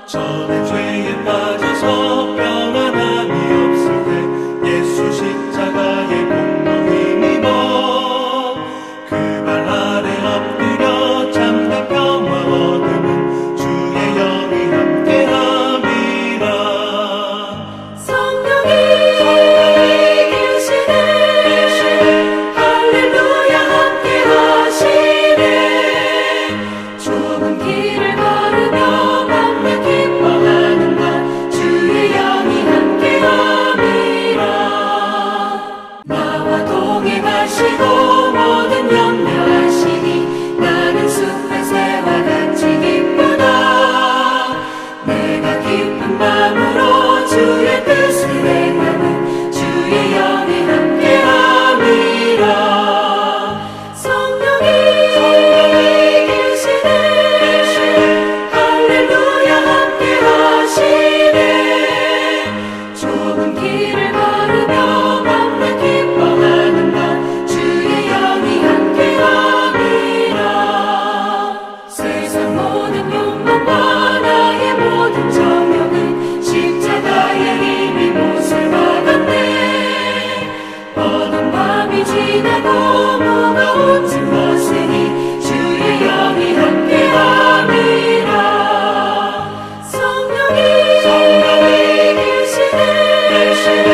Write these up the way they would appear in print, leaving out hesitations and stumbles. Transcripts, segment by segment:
전에 죄에 빠져서 평안함이 없을 때 예수 십자가의 공로 힘입어 그 발 아래 엎드려 참된 평화 얻음은 주의 영이 함께함이라. 성령이 계시네 할렐루야 함께 하시네. 좁은 길을 걸으며 밤낮 기뻐하는 것 주의 영이 함께 함이라. 나와 동행하시고 모든 염려하시니 나는 숲의 새와 같이 기쁘다. 내가 기쁜 마음으로 주의 뜻을 행하는 주의 영이 함께함이라. 성령이 계시네 할렐루야 함께 하시네. 좁은 길을 걸으며 밤낮 기뻐하는 것 주의 영이 함께함이라. 세상 모든 욕망과 나의 모든 정욕은 십자가의 힘이 못을 박았네. 어두운 밤이 지나고 무거운 짐 벗으니 주의 영이 함께함이라. 성령이 계시네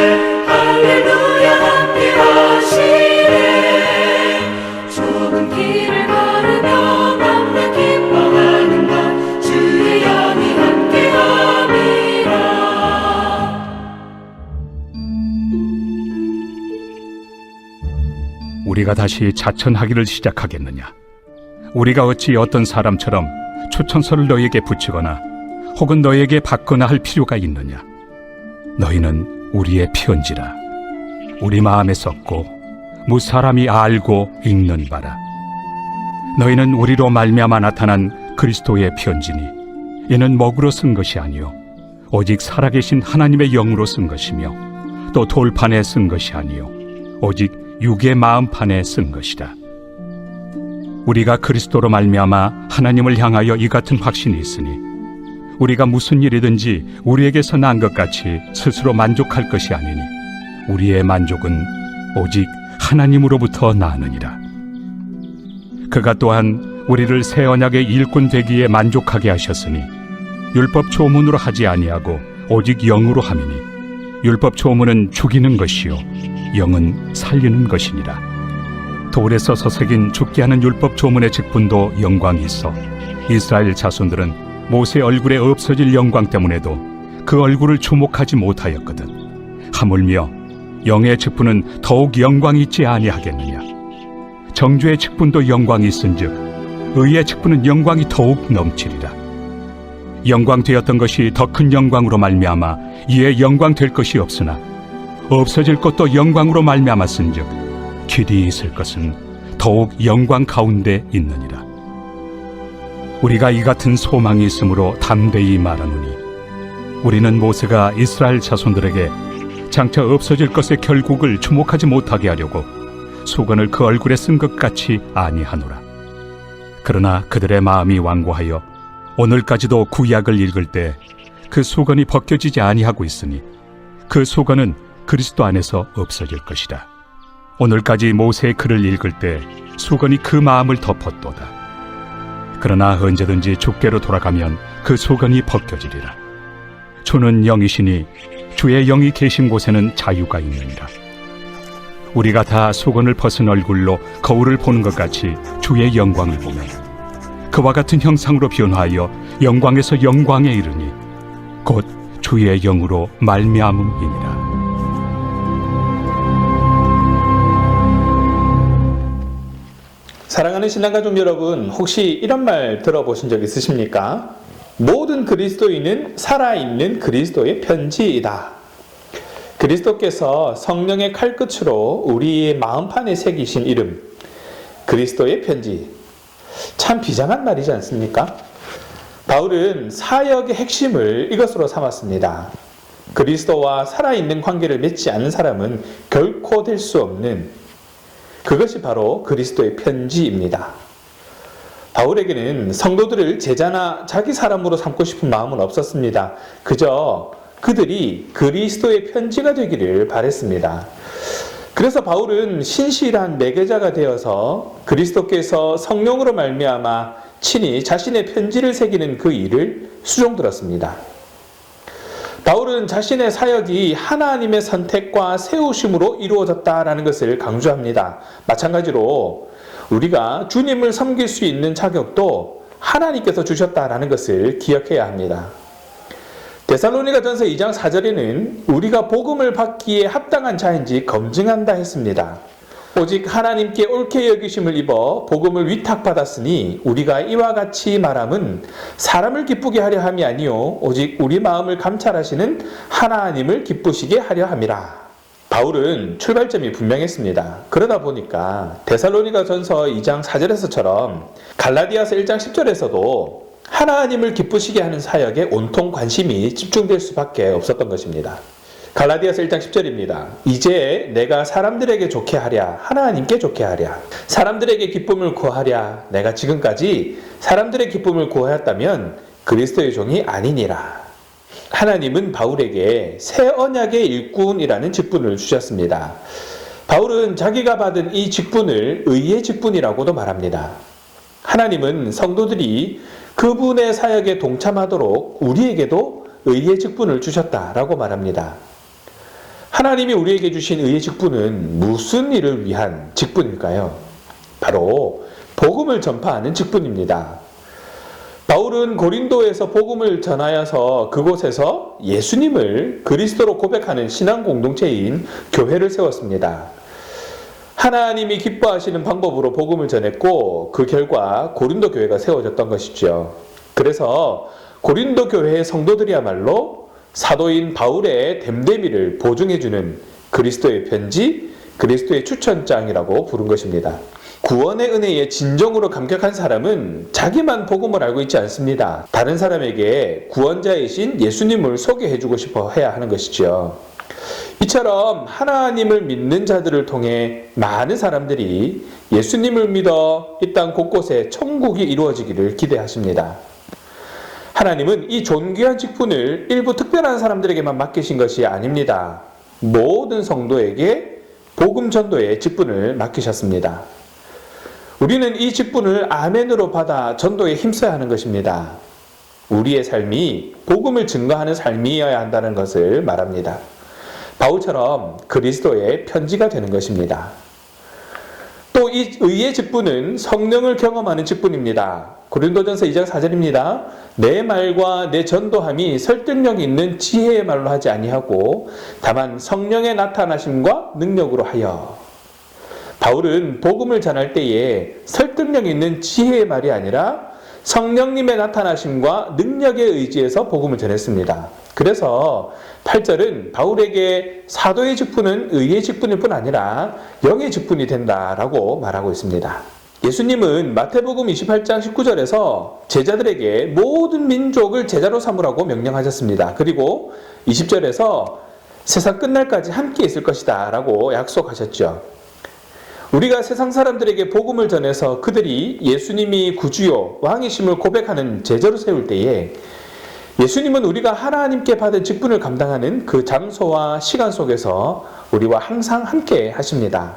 할렐루야 함께 하시네. 좁은 길을 걸으며 밤낮 기뻐하는 것 주의 영이 함께함이라. 우리가 다시 자천하기를 시작하겠느냐? 우리가 어찌 어떤 사람처럼 추천서를 너에게 붙이거나 혹은 너에게 받거나 할 필요가 있느냐? 너희는 우리의 편지라 우리 마음에 썼고 무사람이 알고 읽는 바라. 너희는 우리로 말미암아 나타난 그리스도의 편지니 이는 먹으로 쓴 것이 아니요 오직 살아계신 하나님의 영으로 쓴 것이며 또 돌판에 쓴 것이 아니요 오직 육의 마음판에 쓴 것이라. 우리가 그리스도로 말미암아 하나님을 향하여 이 같은 확신이 있으니 우리가 무슨 일이든지 우리에게서 난 것 같이 스스로 만족할 것이 아니니 우리의 만족은 오직 하나님으로부터 나느니라. 그가 또한 우리를 새 언약의 일꾼 되기에 만족하게 하셨으니 율법 조문으로 하지 아니하고 오직 영으로 함이니 율법 조문은 죽이는 것이요 영은 살리는 것이니라. 돌에 써서 새긴 죽게 하는 율법 조문의 직분도 영광이 있어 이스라엘 자손들은 모세 얼굴에 없어질 영광 때문에도 그 얼굴을 주목하지 못하였거든. 하물며 영의 직분은 더욱 영광이 있지 아니하겠느냐? 정죄의 직분도 영광이 있은즉 의의 직분은 영광이 더욱 넘치리라. 영광 되었던 것이 더 큰 영광으로 말미암아 이에 영광 될 것이 없으나 없어질 것도 영광으로 말미암았은즉 길이 있을 것은 더욱 영광 가운데 있느니라. 우리가 이 같은 소망이 있으므로 담대히 말하노니 우리는 모세가 이스라엘 자손들에게 장차 없어질 것의 결국을 주목하지 못하게 하려고 수건을 그 얼굴에 쓴 것 같이 아니하노라. 그러나 그들의 마음이 완고하여 오늘까지도 구약을 읽을 때 그 수건이 벗겨지지 아니하고 있으니 그 수건은 그리스도 안에서 없어질 것이라. 오늘까지 모세의 글을 읽을 때 수건이 그 마음을 덮었도다. 그러나 언제든지 주께로 돌아가면 그 수건이 벗겨지리라. 주는 영이시니 주의 영이 계신 곳에는 자유가 있느니라. 우리가 다 수건을 벗은 얼굴로 거울을 보는 것 같이 주의 영광을 보면 그와 같은 형상으로 변화하여 영광에서 영광에 이르니 곧 주의 영으로 말미암음이니라. 사랑하는 신앙가족 여러분, 혹시 이런 말 들어보신 적 있으십니까? 모든 그리스도인은 살아있는 그리스도의 편지이다. 그리스도께서 성령의 칼끝으로 우리의 마음판에 새기신 이름, 그리스도의 편지. 참 비장한 말이지 않습니까? 바울은 사역의 핵심을 이것으로 삼았습니다. 그리스도와 살아있는 관계를 맺지 않은 사람은 결코 될 수 없는, 그것이 바로 그리스도의 편지입니다. 바울에게는 성도들을 제자나 자기 사람으로 삼고 싶은 마음은 없었습니다. 그저 그들이 그리스도의 편지가 되기를 바랬습니다. 그래서 바울은 신실한 매개자가 되어서 그리스도께서 성령으로 말미암아 친히 자신의 편지를 새기는 그 일을 수종들었습니다. 바울은 자신의 사역이 하나님의 선택과 세우심으로 이루어졌다라는 것을 강조합니다. 마찬가지로 우리가 주님을 섬길 수 있는 자격도 하나님께서 주셨다라는 것을 기억해야 합니다. 데살로니가전서 2장 4절에는 우리가 복음을 받기에 합당한 자인지 검증한다 했습니다. 오직 하나님께 옳게 여기심을 입어 복음을 위탁받았으니 우리가 이와 같이 말함은 사람을 기쁘게 하려 함이 아니요 오직 우리 마음을 감찰하시는 하나님을 기쁘시게 하려 함이라. 바울은 출발점이 분명했습니다. 그러다 보니까 데살로니가전서 2장 4절에서처럼 갈라디아서 1장 10절에서도 하나님을 기쁘시게 하는 사역에 온통 관심이 집중될 수밖에 없었던 것입니다. 갈라디아서 1장 10절입니다. 이제 내가 사람들에게 좋게 하랴 하나님께 좋게 하랴 사람들에게 기쁨을 구하랴 내가 지금까지 사람들의 기쁨을 구하였다면 그리스도의 종이 아니니라. 하나님은 바울에게 새 언약의 일꾼이라는 직분을 주셨습니다. 바울은 자기가 받은 이 직분을 의의 직분이라고도 말합니다. 하나님은 성도들이 그분의 사역에 동참하도록 우리에게도 의의 직분을 주셨다라고 말합니다. 하나님이 우리에게 주신 의의 직분은 무슨 일을 위한 직분일까요? 바로 복음을 전파하는 직분입니다. 바울은 고린도에서 복음을 전하여서 그곳에서 예수님을 그리스도로 고백하는 신앙 공동체인 교회를 세웠습니다. 하나님이 기뻐하시는 방법으로 복음을 전했고 그 결과 고린도 교회가 세워졌던 것이죠. 그래서 고린도 교회의 성도들이야말로 사도인 바울의 됨됨이를 보증해주는 그리스도의 편지, 그리스도의 추천장이라고 부른 것입니다. 구원의 은혜에 진정으로 감격한 사람은 자기만 복음을 알고 있지 않습니다. 다른 사람에게 구원자이신 예수님을 소개해주고 싶어 해야 하는 것이죠. 이처럼 하나님을 믿는 자들을 통해 많은 사람들이 예수님을 믿어 이 땅 곳곳에 천국이 이루어지기를 기대하십니다. 하나님은 이 존귀한 직분을 일부 특별한 사람들에게만 맡기신 것이 아닙니다. 모든 성도에게 복음 전도의 직분을 맡기셨습니다. 우리는 이 직분을 아멘으로 받아 전도에 힘써야 하는 것입니다. 우리의 삶이 복음을 증거하는 삶이어야 한다는 것을 말합니다. 바울처럼 그리스도의 편지가 되는 것입니다. 또 이 의의 직분은 성령을 경험하는 직분입니다. 고린도전서 2장 4절입니다. 내 말과 내 전도함이 설득력 있는 지혜의 말로 하지 아니하고 다만 성령의 나타나심과 능력으로 하여. 바울은 복음을 전할 때에 설득력 있는 지혜의 말이 아니라 성령님의 나타나심과 능력에 의지해서 복음을 전했습니다. 그래서 8절은 바울에게 사도의 직분은 의의 직분일 뿐 아니라 영의 직분이 된다라고 말하고 있습니다. 예수님은 마태복음 28장 19절에서 제자들에게 모든 민족을 제자로 삼으라고 명령하셨습니다. 그리고 20절에서 세상 끝날까지 함께 있을 것이다 라고 약속하셨죠. 우리가 세상 사람들에게 복음을 전해서 그들이 예수님이 구주요 왕이심을 고백하는 제자로 세울 때에 예수님은 우리가 하나님께 받은 직분을 감당하는 그 장소와 시간 속에서 우리와 항상 함께 하십니다.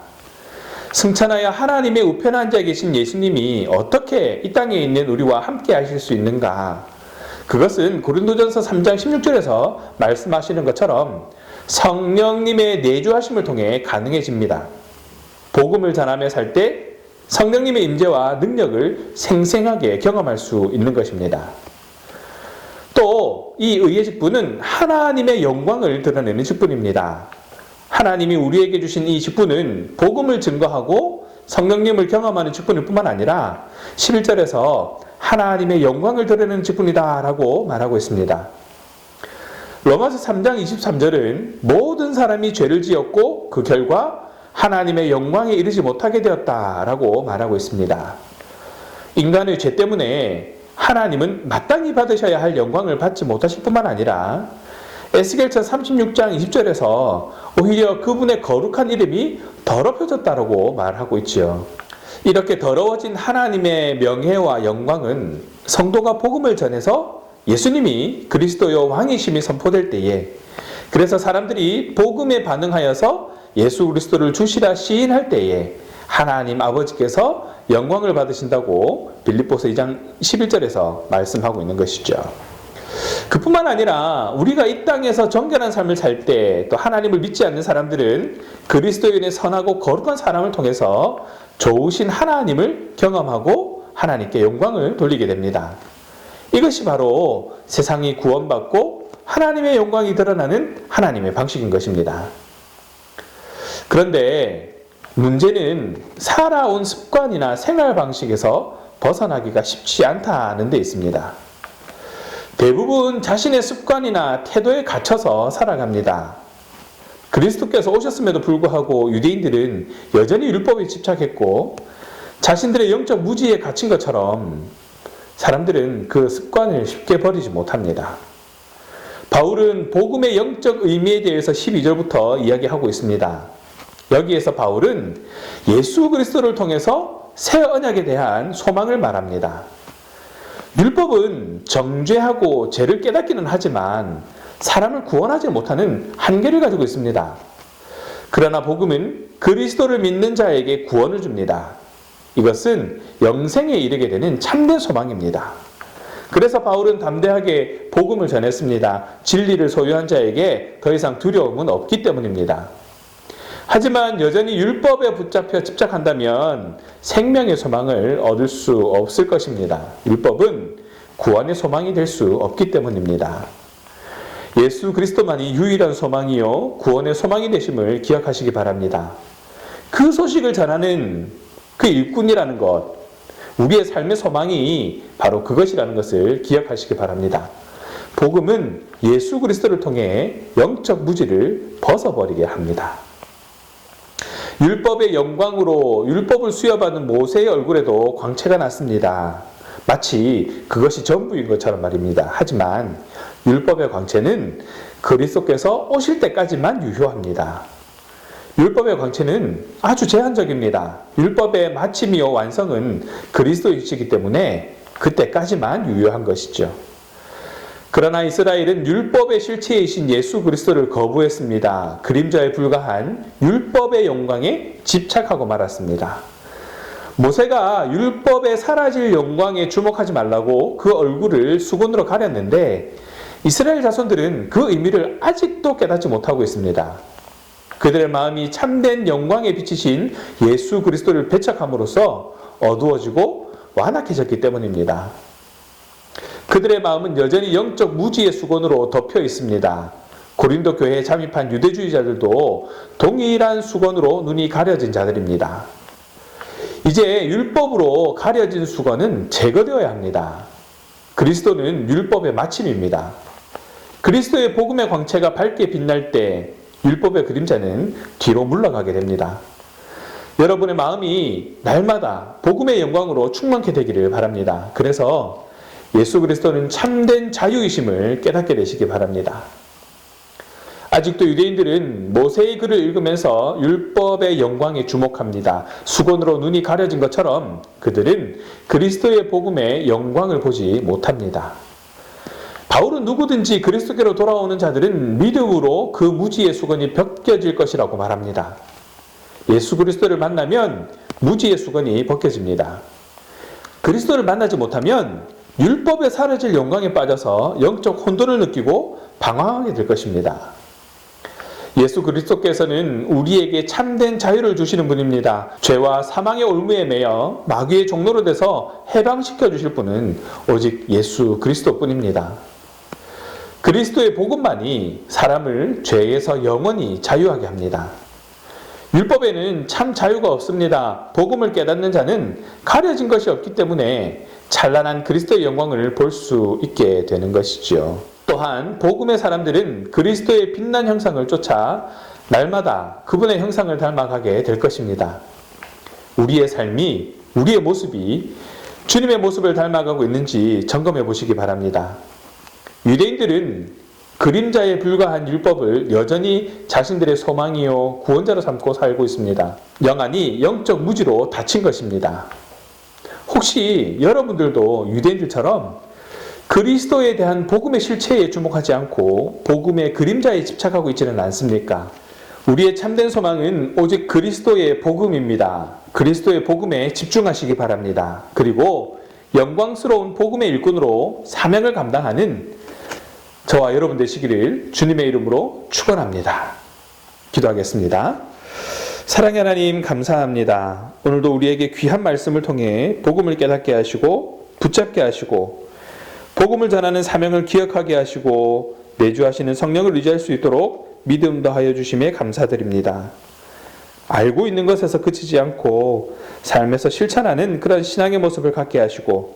승천하여 하나님의 우편에 앉아 계신 예수님이 어떻게 이 땅에 있는 우리와 함께 하실 수 있는가? 그것은 고린도전서 3장 16절에서 말씀하시는 것처럼 성령님의 내주하심을 통해 가능해집니다. 복음을 전하며 살 때 성령님의 임재와 능력을 생생하게 경험할 수 있는 것입니다. 또 이 의의 직분은 하나님의 영광을 드러내는 직분입니다. 하나님이 우리에게 주신 이 직분은 복음을 증거하고 성령님을 경험하는 직분일 뿐만 아니라 11절에서 하나님의 영광을 드러내는 직분이다 라고 말하고 있습니다. 로마서 3장 23절은 모든 사람이 죄를 지었고 그 결과 하나님의 영광에 이르지 못하게 되었다라고 말하고 있습니다. 인간의 죄 때문에 하나님은 마땅히 받으셔야 할 영광을 받지 못하실 뿐만 아니라 에스겔서 36장 20절에서 오히려 그분의 거룩한 이름이 더럽혀졌다라고 말하고 있지요. 이렇게 더러워진 하나님의 명예와 영광은 성도가 복음을 전해서 예수님이 그리스도요 왕이심이 선포될 때에, 그래서 사람들이 복음에 반응하여서 예수 그리스도를 주시라 시인할 때에 하나님 아버지께서 영광을 받으신다고 빌립보서 2장 11절에서 말씀하고 있는 것이죠. 그뿐만 아니라 우리가 이 땅에서 정결한 삶을 살 때, 또 하나님을 믿지 않는 사람들은 그리스도인의 선하고 거룩한 사람을 통해서 좋으신 하나님을 경험하고 하나님께 영광을 돌리게 됩니다. 이것이 바로 세상이 구원받고 하나님의 영광이 드러나는 하나님의 방식인 것입니다. 그런데 문제는 살아온 습관이나 생활 방식에서 벗어나기가 쉽지 않다는 데 있습니다. 대부분 자신의 습관이나 태도에 갇혀서 살아갑니다. 그리스도께서 오셨음에도 불구하고 유대인들은 여전히 율법에 집착했고 자신들의 영적 무지에 갇힌 것처럼 사람들은 그 습관을 쉽게 버리지 못합니다. 바울은 복음의 영적 의미에 대해서 12절부터 이야기하고 있습니다. 여기에서 바울은 예수 그리스도를 통해서 새 언약에 대한 소망을 말합니다. 율법은 정죄하고 죄를 깨닫기는 하지만 사람을 구원하지 못하는 한계를 가지고 있습니다. 그러나 복음은 그리스도를 믿는 자에게 구원을 줍니다. 이것은 영생에 이르게 되는 참된 소망입니다. 그래서 바울은 담대하게 복음을 전했습니다. 진리를 소유한 자에게 더 이상 두려움은 없기 때문입니다. 하지만 여전히 율법에 붙잡혀 집착한다면 생명의 소망을 얻을 수 없을 것입니다. 율법은 구원의 소망이 될 수 없기 때문입니다. 예수 그리스도만이 유일한 소망이요 구원의 소망이 되심을 기억하시기 바랍니다. 그 소식을 전하는 그 일꾼이라는 것, 우리의 삶의 소망이 바로 그것이라는 것을 기억하시기 바랍니다. 복음은 예수 그리스도를 통해 영적 무지를 벗어버리게 합니다. 율법의 영광으로 율법을 수여받은 모세의 얼굴에도 광채가 났습니다. 마치 그것이 전부인 것처럼 말입니다. 하지만 율법의 광채는 그리스도께서 오실 때까지만 유효합니다. 율법의 광채는 아주 제한적입니다. 율법의 마침이요 완성은 그리스도이시기 때문에 그때까지만 유효한 것이죠. 그러나 이스라엘은 율법의 실체이신 예수 그리스도를 거부했습니다. 그림자에 불과한 율법의 영광에 집착하고 말았습니다. 모세가 율법에 사라질 영광에 주목하지 말라고 그 얼굴을 수건으로 가렸는데 이스라엘 자손들은 그 의미를 아직도 깨닫지 못하고 있습니다. 그들의 마음이 참된 영광에 비치신 예수 그리스도를 배척함으로써 어두워지고 완악해졌기 때문입니다. 그들의 마음은 여전히 영적 무지의 수건으로 덮여 있습니다. 고린도 교회에 잠입한 유대주의자들도 동일한 수건으로 눈이 가려진 자들입니다. 이제 율법으로 가려진 수건은 제거되어야 합니다. 그리스도는 율법의 마침입니다. 그리스도의 복음의 광채가 밝게 빛날 때 율법의 그림자는 뒤로 물러가게 됩니다. 여러분의 마음이 날마다 복음의 영광으로 충만케 되기를 바랍니다. 그래서 예수 그리스도는 참된 자유이심을 깨닫게 되시기 바랍니다. 아직도 유대인들은 모세의 글을 읽으면서 율법의 영광에 주목합니다. 수건으로 눈이 가려진 것처럼 그들은 그리스도의 복음의 영광을 보지 못합니다. 바울은 누구든지 그리스도께로 돌아오는 자들은 믿음으로 그 무지의 수건이 벗겨질 것이라고 말합니다. 예수 그리스도를 만나면 무지의 수건이 벗겨집니다. 그리스도를 만나지 못하면 율법에 사라질 영광에 빠져서 영적 혼돈을 느끼고 방황하게 될 것입니다. 예수 그리스도께서는 우리에게 참된 자유를 주시는 분입니다. 죄와 사망의 올무에 매여 마귀의 종로로 돼서 해방시켜 주실 분은 오직 예수 그리스도뿐입니다. 그리스도의 복음만이 사람을 죄에서 영원히 자유하게 합니다. 율법에는 참 자유가 없습니다. 복음을 깨닫는 자는 가려진 것이 없기 때문에 찬란한 그리스도의 영광을 볼 수 있게 되는 것이죠. 또한 복음의 사람들은 그리스도의 빛난 형상을 쫓아 날마다 그분의 형상을 닮아가게 될 것입니다. 우리의 삶이, 우리의 모습이 주님의 모습을 닮아가고 있는지 점검해 보시기 바랍니다. 유대인들은 그림자에 불과한 율법을 여전히 자신들의 소망이요 구원자로 삼고 살고 있습니다. 영안이 영적 무지로 닫힌 것입니다. 혹시 여러분들도 유대인들처럼 그리스도에 대한 복음의 실체에 주목하지 않고 복음의 그림자에 집착하고 있지는 않습니까? 우리의 참된 소망은 오직 그리스도의 복음입니다. 그리스도의 복음에 집중하시기 바랍니다. 그리고 영광스러운 복음의 일꾼으로 사명을 감당하는 저와 여러분 되시기를 주님의 이름으로 축원합니다. 기도하겠습니다. 사랑의 하나님 감사합니다. 오늘도 우리에게 귀한 말씀을 통해 복음을 깨닫게 하시고 붙잡게 하시고 복음을 전하는 사명을 기억하게 하시고 내주하시는 성령을 의지할 수 있도록 믿음 더하여 주심에 감사드립니다. 알고 있는 것에서 그치지 않고 삶에서 실천하는 그런 신앙의 모습을 갖게 하시고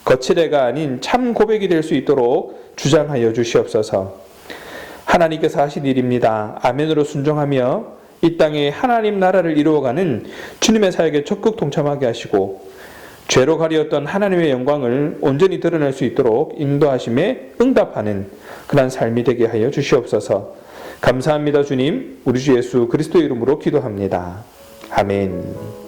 거칠애가 아닌 참 고백이 될 수 있도록 주장하여 주시옵소서. 하나님께서 하신 일입니다. 아멘으로 순종하며 이 땅에 하나님 나라를 이루어가는 주님의 사역에 적극 동참하게 하시고 죄로 가리었던 하나님의 영광을 온전히 드러낼 수 있도록 인도하심에 응답하는 그런 삶이 되게 하여 주시옵소서. 감사합니다 주님. 우리 주 예수 그리스도 이름으로 기도합니다. 아멘.